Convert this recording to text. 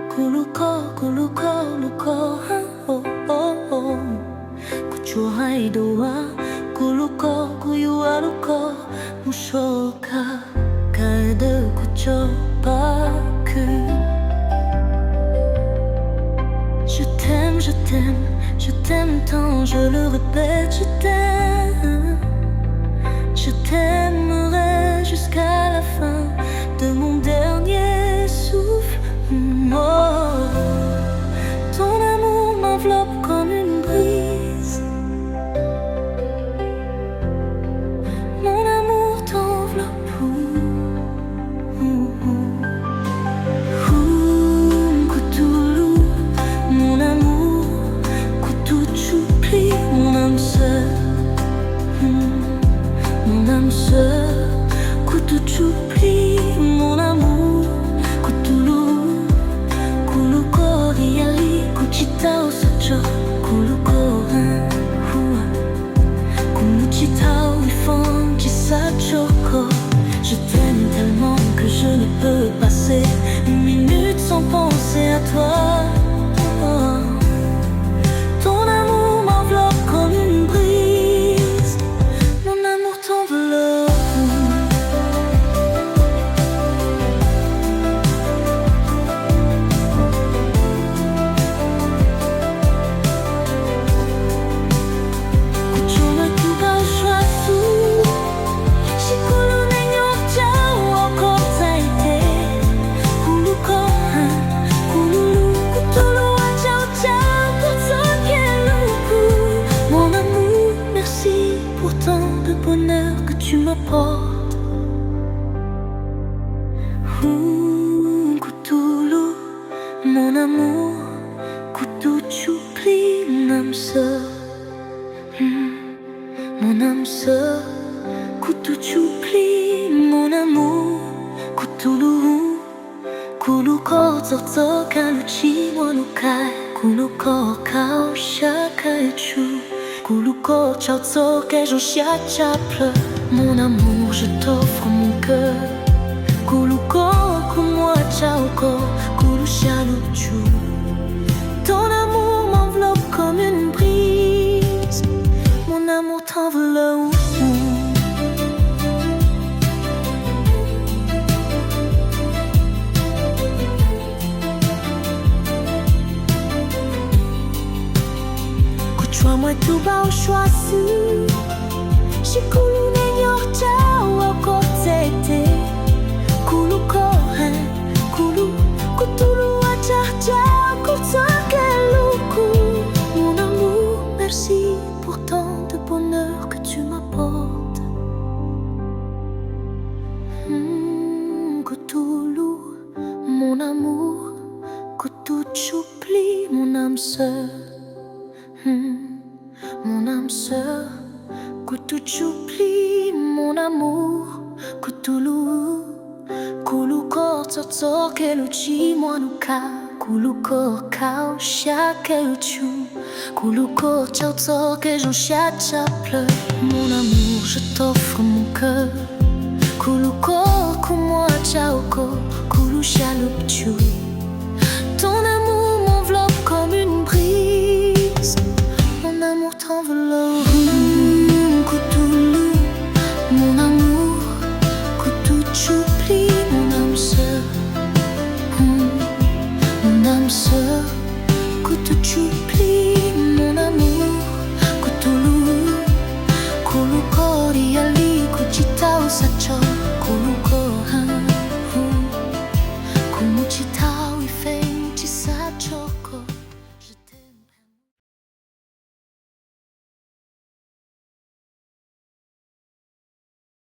Kuluko, kuluko, luko, oh, oh, oh. Kuchuhai doa, kuluko, kuyualuko, mushoka, kaede kuchopaku. Je t'aime tant, je le répète, je t'aime. Je t'aimerai jusqu'à la fin de mon dernier souffle. Oh, ton amour m'enveloppe comme une brise. Mon amour t'enveloppe. Koutoulou, mon amour, koutou choupli, mon âme sœur. Mon âme sœur, koutou choupli, mon amour, koutoulou. Kuluko riali, kuchitao socho, kuluko kumuchitao ifon chisachoko. Je t'aime tellement que je ne peux passer une minute sans penser à toi. Ton amour m'enveloppe comme une brise. Mon amour t'enveloppe. Kuchoma kuba shwasu, shikulu nenyo chao kotaite. Kuluko kululu kutulu wa chao chao kotoke luku. Mon amour, merci pour tant de bonheur que tu m'apportes. Koutoulou, mon amour, koutou choupli, mon âme sœur. Mon âme sœur, koutou choupli, mon amour, koutoulou. Kuluko toto kaluchi monukai, kuluko kao shakaechu. Kuluko chao tsoke jonshia chaple. Mon amour, je t'offre mon cœur. Kuluko kumwa chaoko, kulushaluchu. Ton amour m'enveloppe comme une brise. Mon amour t'enveloppe. Kuchwa tout bas au choisi. Shikulu nenyo chao kotete. Kuluko kulu kutulu acha chao kotoke luku. Mon amour, merci pour tant de bonheur que tu m'apportes. Koutoulou, mon amour, koutou choupli, mon âme sœur. Mon âme sœur, koutou choupli, mon amour, koutoulou. Kuluko tsotoke luchi monuka, kuluko kao shakeluchu. Kuluko chao tsoke jonshia chaple. Mon amour, je t'offre mon cœur. Kuluko kumwa chaoko.